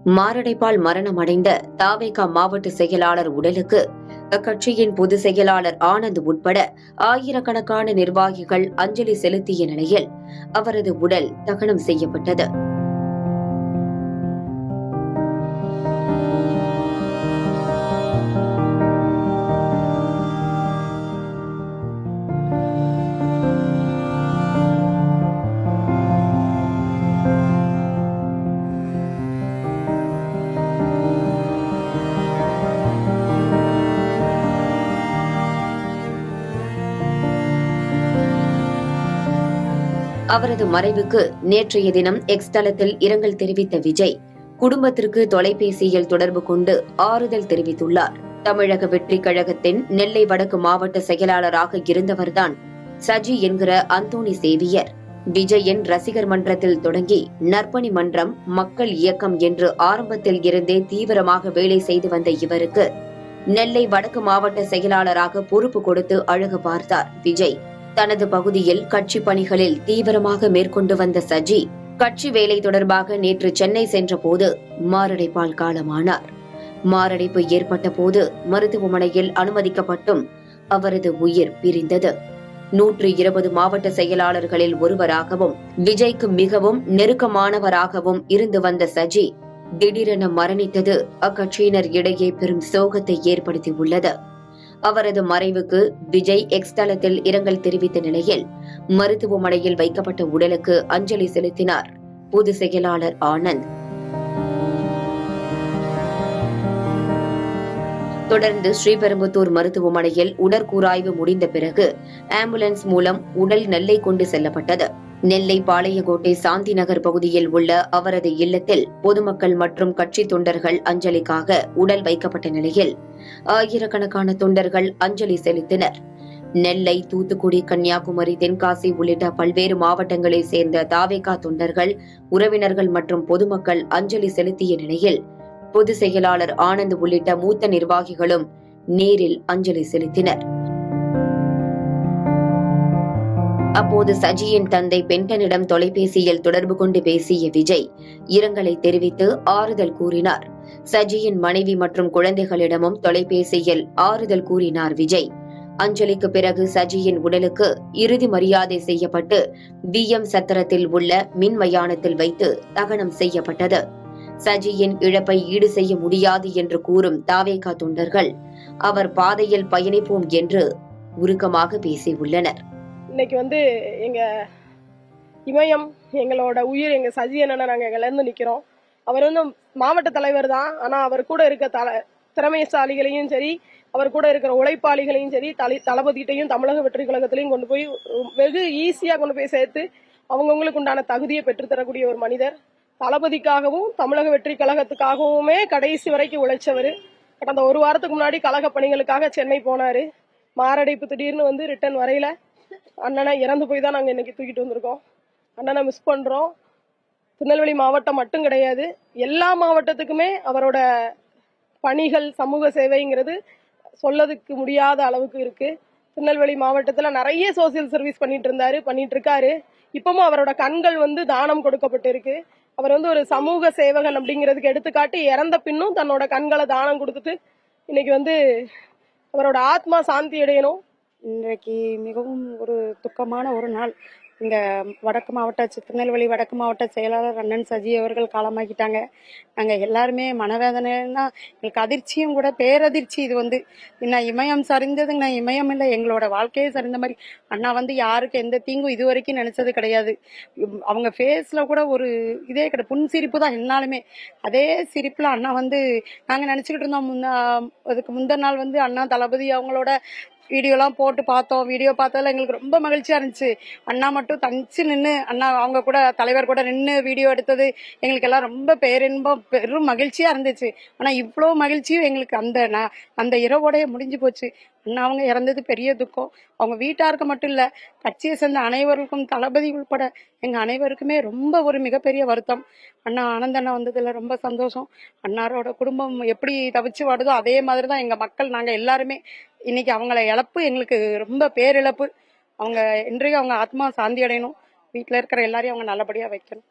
மாரடைப்பால் மரணமடைந்த தவேக மாவட்ட செயலாளர் உடலுக்கு அக்கட்சியின் பொதுச் செயலாளர் ஆனந்த் உட்பட ஆயிரக்கணக்கான நிர்வாகிகள் அஞ்சலி செலுத்திய நிலையில் அவரது உடல் தகனம் செய்யப்பட்டது. அவரது மறைவுக்கு நேற்றைய தினம் எக்ஸ் தளத்தில் இரங்கல் தெரிவித்த விஜய் குடும்பத்திற்கு தொலைபேசியில் தொடர்பு கொண்டு ஆறுதல் தெரிவித்துள்ளார். தமிழக வெற்றிக் கழகத்தின் நெல்லை வடக்கு மாவட்ட செயலாளராக இருந்தவர்தான் சஜி என்கிற அந்தோணி சேவியர். விஜயின் ரசிகர் மன்றத்தில் தொடங்கி நற்பணி மன்றம், மக்கள் இயக்கம் என்று ஆரம்பத்தில் இருந்தே தீவிரமாக வேலை செய்து வந்த இவருக்கு நெல்லை வடக்கு மாவட்ட செயலாளராக பொறுப்பு கொடுத்து அழகு பார்த்தார் விஜய். தனது பகுதியில் கட்சி பணிகளில் தீவிரமாக மேற்கொண்டு வந்த சஜி கட்சி வேலை தொடர்பாக நேற்று சென்னை சென்றபோது மாரடைப்பால் காலமானார். மாரடைப்பு ஏற்பட்ட போது மருத்துவமனையில் அனுமதிக்கப்பட்டும் அவரது உயிர் பிரிந்தது. 120 மாவட்ட செயலாளர்களில் ஒருவராகவும் விஜய்க்கு மிகவும் நெருக்கமானவராகவும் இருந்து வந்த சஜி திடீரென மரணித்தது அக்கட்சியினர் இடையே பெரும் சோகத்தை ஏற்படுத்தியுள்ளது. அவரது மறைவுக்கு விஜய் எக்ஸ் தளத்தில் இரங்கல் தெரிவித்த நிலையில் மருத்துவமனையில் வைக்கப்பட்ட உடலுக்கு அஞ்சலி செலுத்தினார் பொதுச் செயலாளர் ஆனந்த். தொடர்ந்து ஸ்ரீபெரும்புத்தூர் மருத்துவமனையில் உடற்கூராய்வு முடிந்த பிறகு ஆம்புலன்ஸ் மூலம் உடல் நெல்லை கொண்டு செல்லப்பட்டது. நெல்லை பாளையங்கோட்டை சாந்தி நகர் பகுதியில் உள்ள அவரது இல்லத்தில் பொதுமக்கள் மற்றும் கட்சி தொண்டர்கள் அஞ்சலிக்காக உடல் வைக்கப்பட்ட நிலையில் ஆயிரக்கணக்கான தொண்டர்கள் அஞ்சலி செலுத்தினர். நெல்லை, தூத்துக்குடி, கன்னியாகுமரி, தென்காசி உள்ளிட்ட பல்வேறு மாவட்டங்களைச் சேர்ந்த தவேக தொண்டர்கள், உறவினர்கள் மற்றும் பொதுமக்கள் அஞ்சலி செலுத்திய நிலையில் பொதுச் செயலாளர் ஆனந்த் உள்ளிட்ட மூத்த நிர்வாகிகளும் நேரில் அஞ்சலி செலுத்தினர். அப்போது சஜியின் தந்தை பென்டனிடம் தொலைபேசியில் தொடர்பு கொண்டு பேசிய விஜய் இரங்கலை தெரிவித்து ஆறுதல் கூறினார். சஜியின் மனைவி மற்றும் குழந்தைகளிடமும் தொலைபேசியில் ஆறுதல் கூறினார் விஜய். அஞ்சலிக்கு பிறகு சஜியின் உடலுக்கு இறுதி மரியாதை செய்யப்பட்டு VM சத்திரத்தில் உள்ள மின் மயானத்தில் வைத்து தகனம் செய்யப்பட்டது. சஜியின் இழப்பை ஈடு செய்ய முடியாது என்று கூறும் தவேக தொண்டர்கள் அவர் பாதையில் பயணிப்போம் என்று உருக்கமாக பேசியுள்ளனர். இன்னைக்கு எங்க இமயம், எங்களோட உயிர், எங்க சஜி அண்ணனை நாங்க இருந்து நிக்கிறோம். அவர் மாவட்ட தலைவர் தான். ஆனா அவர் கூட இருக்க திறமைசாலிகளையும் சரி, அவர் கூட இருக்கிற உழைப்பாளிகளையும் சரி, தளபதிகிட்டையும் தமிழக வெற்றி கழகத்திலையும் கொண்டு போய் வெகு ஈஸியா கொண்டு போய் சேர்த்து அவங்கவுங்களுக்கு உண்டான தகுதியை பெற்றுத்தரக்கூடிய ஒரு மனிதர். தளபதிக்காகவும் தமிழக வெற்றி கழகத்துக்காகவுமே கடைசி வரைக்கும் உழைச்சவர். கடந்த ஒரு வாரத்துக்கு முன்னாடி கழக பணிகளுக்காக சென்னை போனாரு. மாரடைப்பு திடீர்னு ரிட்டர்ன் வரையில அண்ணனை இறந்து போய் தான் நாங்கள் இன்னைக்கு தூக்கிட்டு வந்திருக்கோம். அண்ணனை மிஸ் பண்றோம். திருநெல்வேலி மாவட்டம் மட்டும் கிடையாது, எல்லா மாவட்டத்துக்குமே அவரோட பணிகள், சமூக சேவைங்கிறது சொல்லதுக்கு முடியாத அளவுக்கு இருக்கு. திருநெல்வேலி மாவட்டத்தில் நிறைய சோசியல் சர்வீஸ் பண்ணிட்டு இருக்காரு. இப்பவும் அவரோட கண்கள் தானம் கொடுக்கப்பட்டு இருக்கு. அவர் ஒரு சமூக சேவகன் அப்படிங்கிறதுக்கு எடுத்துக்காட்டி இறந்த பின்னும் தன்னோட கண்களை தானம் கொடுத்துட்டு இன்னைக்கு அவரோட ஆத்மா சாந்தி அடையணும். இன்றைக்கு மிகவும் ஒரு துக்கமான ஒரு நாள். இங்கே திருநெல்வேலி வடக்கு மாவட்ட செயலாளர் அண்ணன் சஜி அவர்கள் காலமாக்கிட்டாங்க. நாங்கள் எல்லாருமே மனவேதனைன்னா எங்களுக்கு அதிர்ச்சியும் கூட, பேரதிர்ச்சி. இது நான் இமயம் சரிந்ததுங்க, நான் இமயம் இல்லை, எங்களோட வாழ்க்கையே சரிந்த மாதிரி. அண்ணா யாருக்கு எந்த தீங்கும் இது வரைக்கும் நினைச்சது கிடையாது. அவங்க ஃபேஸில் கூட ஒரு இதே கிடையாது, புன்சிரிப்பு தான் என்னாலுமே. அதே சிரிப்பில் அண்ணா நாங்கள் நினச்சிக்கிட்டு இருந்தோம். அதுக்கு முந்தின நாள் அண்ணா தளபதி அவங்களோட வீடியோலாம் போட்டு பார்த்தோம். வீடியோ பார்த்ததுல எங்களுக்கு ரொம்ப மகிழ்ச்சியா இருந்துச்சு. அண்ணா மட்டும் தனிச்சு நின்று, அண்ணா அவங்க கூட தலைவர் கூட நின்று வீடியோ எடுத்தது எங்களுக்கு எல்லாம் ரொம்ப பேரின்பம், பெரும் மகிழ்ச்சியா இருந்துச்சு. ஆனா இவ்வளோ மகிழ்ச்சியும் எங்களுக்கு அந்த இரவோடைய முடிஞ்சு போச்சு. அண்ணா அவங்க இறந்தது பெரிய துக்கம். அவங்க வீட்டாருக்கு மட்டும் இல்ல, கட்சியை சேர்ந்த அனைவருக்கும், தளபதி உள்பட எங்க அனைவருக்குமே ரொம்ப ஒரு மிகப்பெரிய வருத்தம். அண்ணா ஆனந்தண்ணா வந்ததுல ரொம்ப சந்தோஷம். அண்ணாரோட குடும்பம் எப்படி தவிச்சு வாடுதோ அதே மாதிரிதான் எங்க மக்கள், நாங்க எல்லாருமே. இன்னைக்கு அவங்கள இழப்பு எங்களுக்கு ரொம்ப பேரிழப்பு. அவங்க இன்றைக்கு அவங்க ஆத்மா சாந்தி அடையணும். வீட்டுல இருக்கிற எல்லாரையும் அவங்க நல்லபடியா வைக்கணும்.